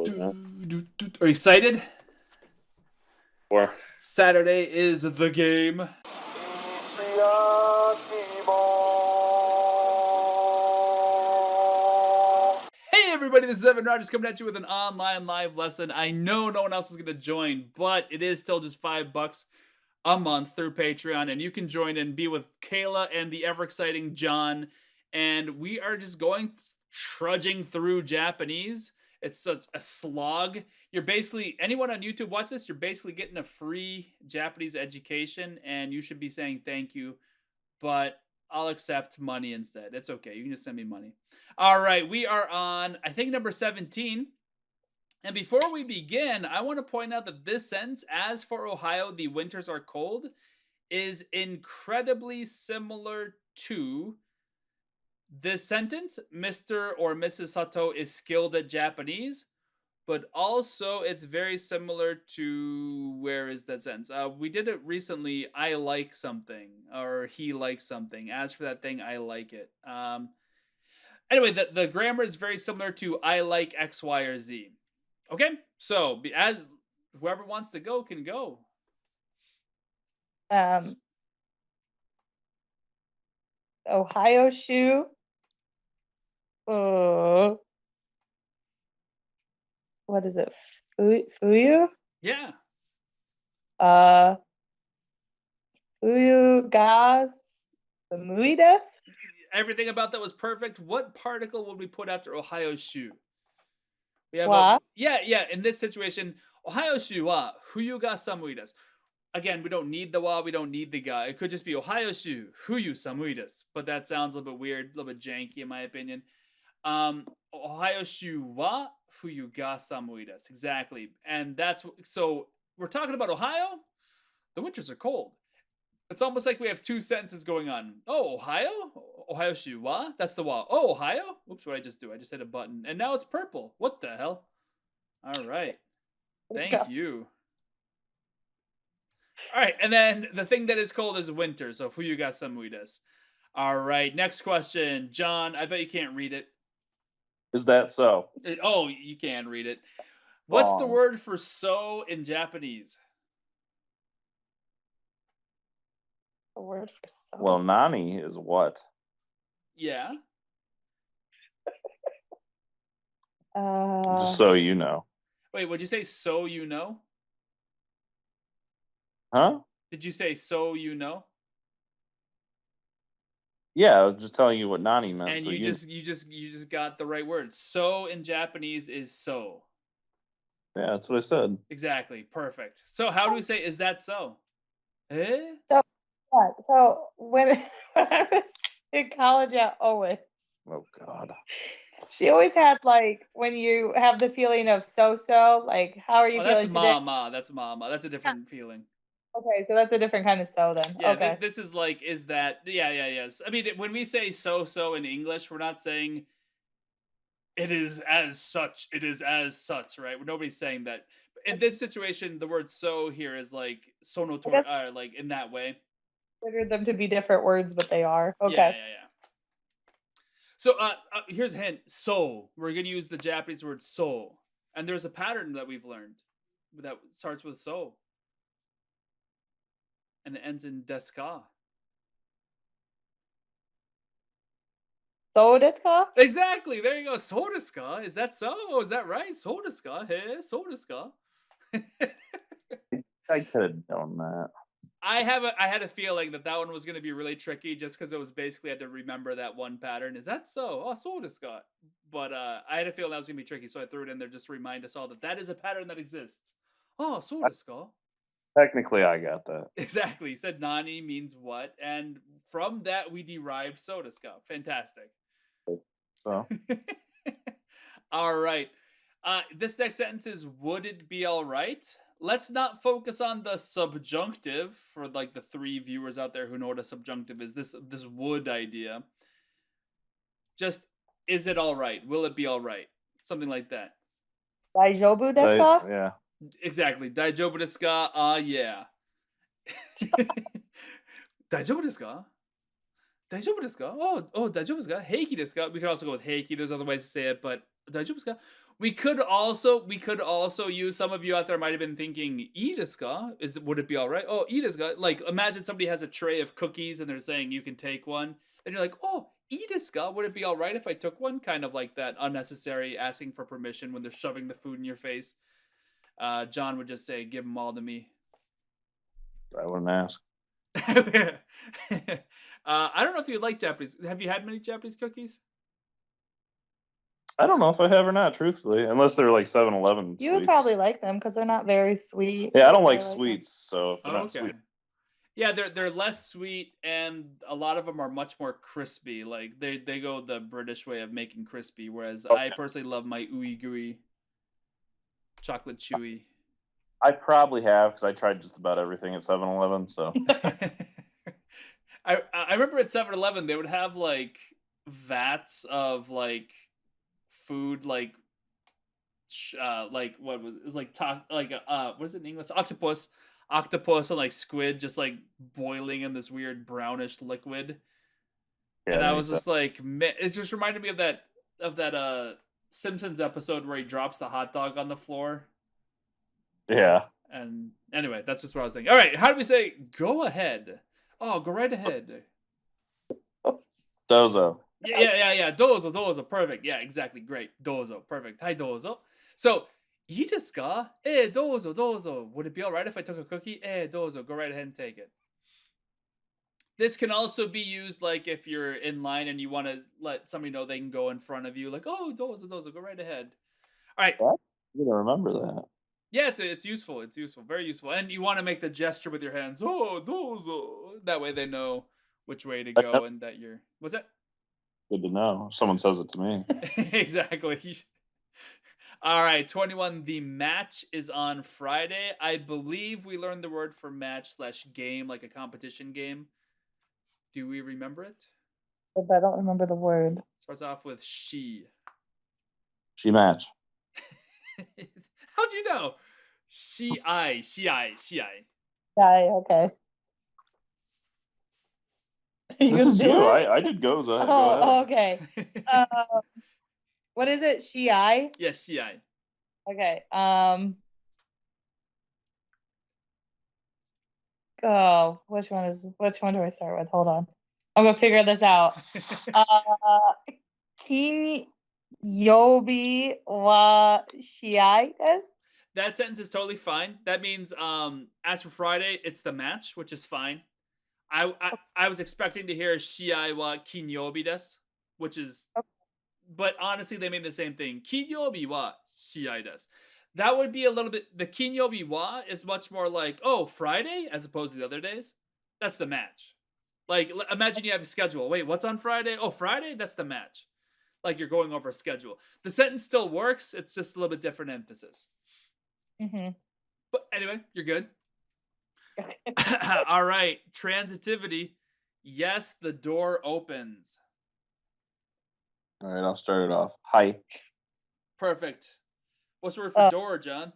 Are you excited? Or Saturday is the game. Hey everybody, this is Evan Rogers coming at you with an online live lesson. I know no one else is going to join, but it is still just $5 a month through Patreon, and you can join and be with Kayla and the ever exciting John, and we are just going trudging through Japanese. It's such a slog. You're basically, anyone on YouTube watch this, you're basically getting a free Japanese education, and you should be saying thank you, but I'll accept money instead. It's okay. You can just send me money. All right, we are on, I think, number 17. And before we begin, I want to point out that this sentence, as for Ohio, the winters are cold, is incredibly similar to this sentence. Mr. or Mrs. Sato is skilled at Japanese, but also it's very similar to, where is that sentence? We did it recently. I like something, or he likes something. As for that thing, I like it. Anyway, the grammar is very similar to I like X, Y, or Z. Okay, so as whoever wants to go can go. Ohio shoe. What is it? Fuyu? Yeah. Fuyu gas samui desu? Everything about that was perfect. What particle would we put after Ohio shoe? We have Wa? yeah. In this situation, Ohio shoe wa fuyu ga samui desu. Again, we don't need the wa, we don't need the ga. It could just be Ohio shoe fuyu samui desu, but that sounds a little bit weird, a little bit janky in my opinion. Ohio shoe wa fuyu ga samui desu. Exactly, and that's so we're talking about Ohio. The winters are cold. It's almost like we have two sentences going on. Oh, Ohio? Ohio shoe wa? That's the wa. Oh, Ohio? Oops, what did I just do? I just hit a button. And now it's purple. What the hell? All right. Thank you. All right, and then the thing that is cold is winter. So fuyu ga samui desu. All right, next question. John, I bet you can't read it. is that so? Oh, you can read it. What's the Wrong. word for so in Japanese? A word for so. Well, nani is what? Yeah. Just so you know. Wait, would you say so you know? Huh? Did you say so you know? Yeah, I was just telling you what nani meant. And so you just got the right word. So in Japanese is so. Yeah, that's what I said. Exactly. Perfect. So how do we say is that so? Eh? So when I was in college at Owens, Oh God. she always had like when you have the feeling of so, like how are you That's feeling today? mama. That's mama. That's a different feeling. Okay, so that's a different kind of so then. Yeah, Okay. this is like, is that, yes. I mean, when we say so in English, we're not saying it is as such, right? Nobody's saying that. In this situation, the word so here is like sono like in that way. Consider them to be different words, but they are. Okay. Yeah. So here's a hint. So we're gonna use the Japanese word so, and there's a pattern that we've learned that starts with so, and it ends in desu ka. So desu ka? Exactly. There you go. So desu ka. Is that so? Is that right? So desu ka. Hey, so desu ka. I could have done that. I had a feeling that one was going to be really tricky, just because it was basically I had to remember that one pattern. Is that so? Oh, so desu ka. But I had a feeling that was going to be tricky, so I threw it in there just to remind us all that is a pattern that exists. Oh, so desu ka. Technically, I got that. Exactly. You said nani means what, and from that we derived so desu ka. Fantastic. So all right. This next sentence is, would it be all right? Let's not focus on the subjunctive for like the 3 viewers out there who know what a subjunctive is. This would idea. Just, is it all right? Will it be all right? Something like that. Daijoubu desu ka? Yeah. Exactly. Daijoubu desu ka? Yeah. Daijoubu desu ka? Daijoubu desu ka? Oh, daijoubu desu ka? Heiki desu ka? We could also go with heiki. There's other ways to say it, but Daijoubu desu ka? We could also use, some of you out there might have been thinking, "Ii desu ka? Would it be all right? Oh, ii desu ka?" Like, imagine somebody has a tray of cookies and they're saying you can take one, and you're like, "Oh, ii desu ka? Would it be all right if I took one?" Kind of like that unnecessary asking for permission when they're shoving the food in your face. John would just say, "Give them all to me." I wouldn't ask. I don't know if you like Japanese. Have you had many Japanese cookies? I don't know if I have or not, truthfully, unless they're like 7-Eleven You would probably sweets. like them because they're not very sweet. Yeah, I don't I like like them. sweets, so if they're Oh, not okay. sweet, Yeah, they're less sweet, and a lot of them are much more crispy. Like they go the British way of making crispy, whereas I okay. personally love my ooey gooey chocolate chewy. I probably have because I tried just about everything at 7-Eleven. So I remember at 7-Eleven they would have like vats of like food, like what was it was like what is it in English? Octopus and like squid just like boiling in this weird brownish liquid. yeah, And that I makes was sense. just like, it just reminded me of that Simpsons episode where he drops the hot dog on the floor. Yeah, And anyway, that's just what I was thinking. All right, how do we say go ahead? Oh, go right ahead. Dozo. Yeah. Dozo, dozo, perfect. Yeah, exactly. Great. Dozo, perfect. Hi, dozo. So, ii desu ka? Dozo, dozo. Would it be all right if I took a cookie? Dozo. Go right ahead and take it. This can also be used like if you're in line and you want to let somebody know they can go in front of you, like, oh, dozo, dozo, go right ahead. All right. What? You gotta remember that. Yeah, it's useful. It's useful. Very useful. And you want to make the gesture with your hands. Oh, dozo. That way they know which way to Yep, go and that you're. What's that? good to know. Someone says it to me. Exactly. All right, 21. The match is on Friday. I believe we learned the word for match slash game, like a competition game. Do we remember it? But I don't remember the word. Starts off with she. She match. How'd you know? She. Yeah, okay. You This gonna is do you. it? I did goes. Go Oh, ahead. okay. Uh, what is it? Shi? Yes, she. Okay. Oh, which one do I start with? Hold on. I'm gonna figure this out. Kinyobi wa shiai desu? That sentence is totally fine. That means, as for Friday, it's the match, which is fine. I was expecting to hear shiai wa kinyobi desu, which is, but honestly, they mean the same thing. Kinyobi wa shiai desu. That would be a little bit. The kinyobi wa is much more like, oh, Friday, as opposed to the other days. That's the match. Like, imagine you have a schedule. Wait, what's on Friday? Oh, Friday. That's the match. Like you're going over a schedule. The sentence still works. It's just a little bit different emphasis. Mm-hmm. But anyway, you're good. Okay. All right. Transitivity. Yes, the door opens. All right, I'll start it off. Hi. Perfect. What's the word for door, John?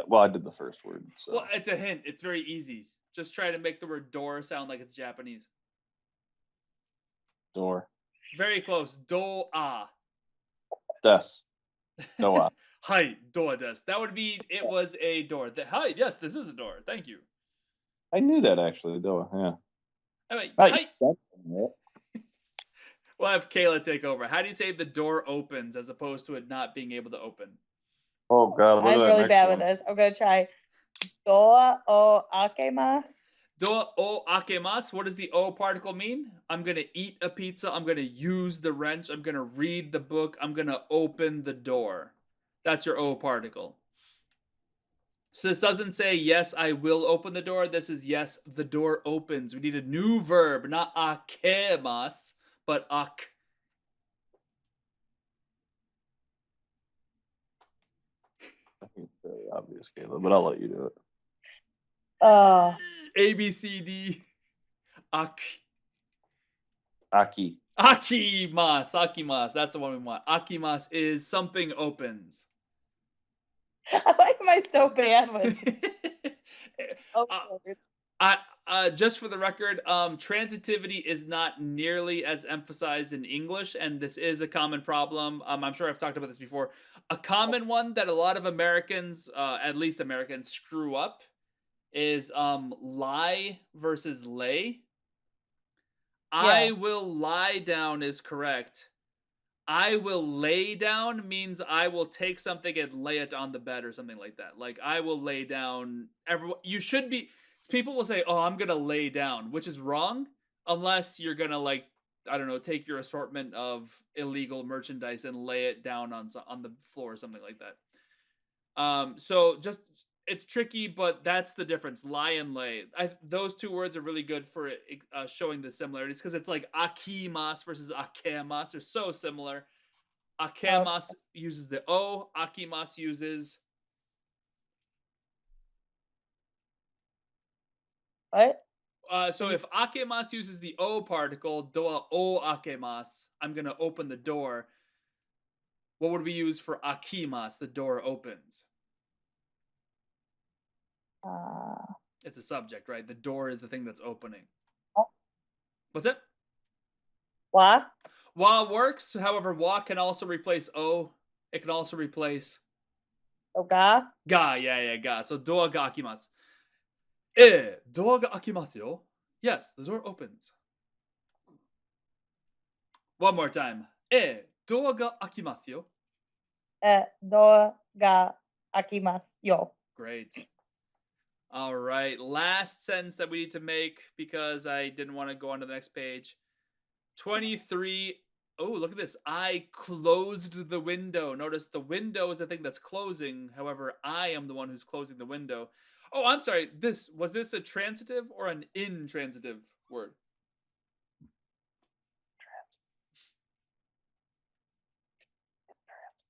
Well, I did the first word. So Well, it's a hint. It's very easy. Just try to make the word door sound like it's Japanese. door. Very close. Do-a. Des. Doa. Hi, door des. That would be, it was a door. Hi, yes, this is a door. Thank you. I knew that actually. Doa. Yeah. Anyway, Right. hi. We'll have Kayla take over. How do you say the door opens as opposed to it not being able to open? Oh God, what I'm is that really next bad one? with this. I'm gonna try. Doa o akemasu. Do o akemasu. What does the o particle mean? I'm gonna eat a pizza. I'm gonna use the wrench. I'm gonna read the book. I'm gonna open the door. That's your o particle. So this doesn't say yes, I will open the door. This is yes, the door opens. We need a new verb, not akemasu, but ak. I think it's fairly obvious, Caleb, but I'll let you do it. A B C D. Ak. Aki. Akimas. That's the one we want. Akimas is something opens. Why am I so bad with Uh, words? I just for the record, transitivity is not nearly as emphasized in English, and this is a common problem. I'm sure I've talked about this before. A common one that a lot of Americans, at least Americans, screw up is lie versus lay. Yeah. I will lie down is correct. I will lay down means I will take something and lay it on the bed or something like that. Like I will lay down. Everyone, you should be. People will say, "Oh, I'm gonna lay down," which is wrong unless you're gonna like I don't know, take your assortment of illegal merchandise and lay it down on the floor or something like that. So just it's tricky, but that's the difference. Lie and lay. Those two words are really good for showing the similarities because it's like akimas versus akemas. They're so similar. Okay. Akemas uses the O. Akimas uses. What? So if akemas uses the O particle, doa o akemas, I'm gonna open the door. What would we use for akimas? The door opens. Uh, It's a subject, right? The door is the thing that's opening. oh, What's it? wa? Wa works. However, wa can also replace o. It can also replace Oga? ga. Yeah, ga. So door ga akimasu. Door ga akimasu yo. Yes, the door opens. One more time. Door ga akimasu yo. Do ga akimasu yo. Great. All right. Last sentence that we need to make because I didn't want to go on to the next page. 23. Oh, look at this. I closed the window. Notice the window is the thing that's closing. However, I am the one who's closing the window. Oh, I'm sorry. Was this a transitive or an intransitive word?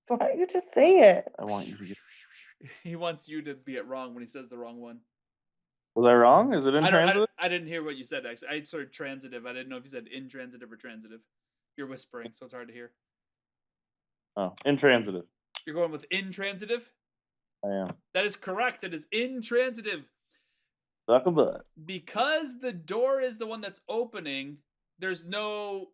Why don't you just say it? I want you to get. He wants you to be it wrong when he says the wrong one. Was I wrong? Is it intransitive? I didn't hear what you said actually. I sort of transitive. I didn't know if you said intransitive or transitive. You're whispering, so it's hard to hear. Oh, intransitive. You're going with intransitive? I am. That is correct. It is intransitive. Suck a butt. Because the door is the one that's opening, there's no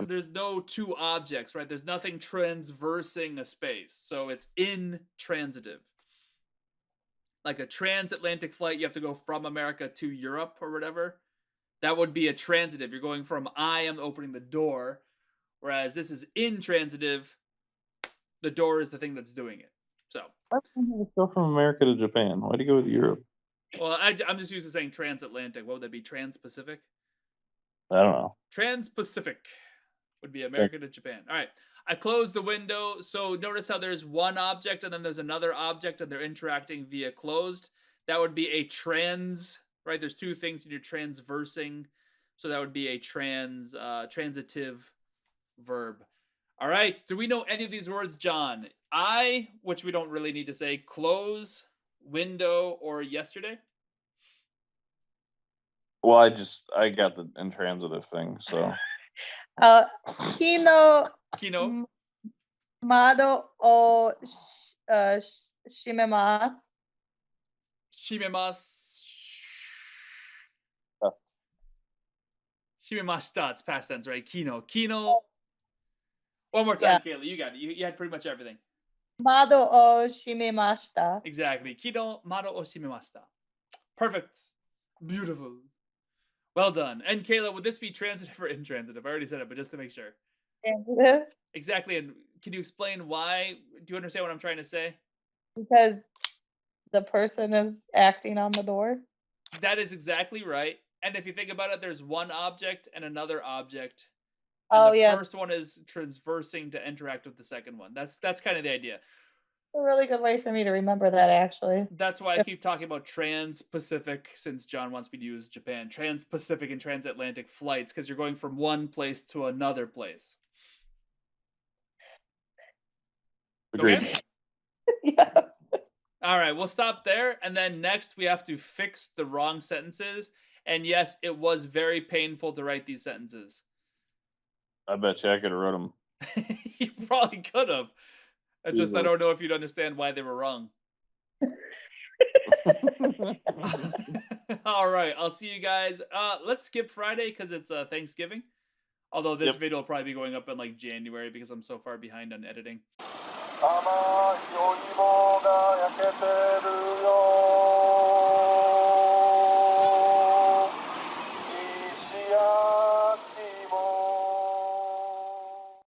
there's no two objects, right? There's nothing transversing a space. So it's intransitive. Like a transatlantic flight, you have to go from America to Europe or whatever. That would be a transitive. You're going from I am opening the door, whereas this is intransitive. The door is the thing that's doing it. So, Why did you go from America to Japan? Why do you go to Europe? well, I'm just used to saying transatlantic. What would that be? Trans-Pacific? I don't know. Trans-Pacific would be America to Japan. All right. I closed the window. So notice how there's one object and then there's another object and they're interacting via closed. That would be a trans, right? There's two things and you're transversing. So that would be a transitive verb. All right. Do we know any of these words, John? I, which we don't really need to say, close, window, or yesterday? Well, I got the intransitive thing, so. Kino Kino? mado o shimemasu. Shimemasu. Uh. Shimemashita. It's past tense, right? Kino. Kino. One more time, Kayla. You got it. You had pretty much everything. Mado o shimemashita. Exactly. Kino mado o shimemashita. Perfect. Beautiful. Well done. And Kayla, would this be transitive or intransitive? I already said it, but just to make sure. Transitive. Exactly. And can you explain why? Do you understand what I'm trying to say? Because the person is acting on the door. That is exactly right. And if you think about it, there's one object and another object. And Oh the yeah, first one is transversing to interact with the second one. That's kind of the idea. a really good way for me to remember that actually. That's why I keep talking about trans-Pacific, since John wants me to use Japan. Trans-Pacific and transatlantic flights, because you're going from one place to another place. Agreed. Okay? Yeah. All right, we'll stop there. And then next, we have to fix the wrong sentences. And yes, it was very painful to write these sentences. I bet you I could have wrote them. You probably could have. I Easily. don't know if you'd understand why they were wrong. All right, I'll see you guys. Let's skip Friday because it's Thanksgiving. Although this Yep. video will probably be going up in like January because I'm so far behind on editing. 甘いお芋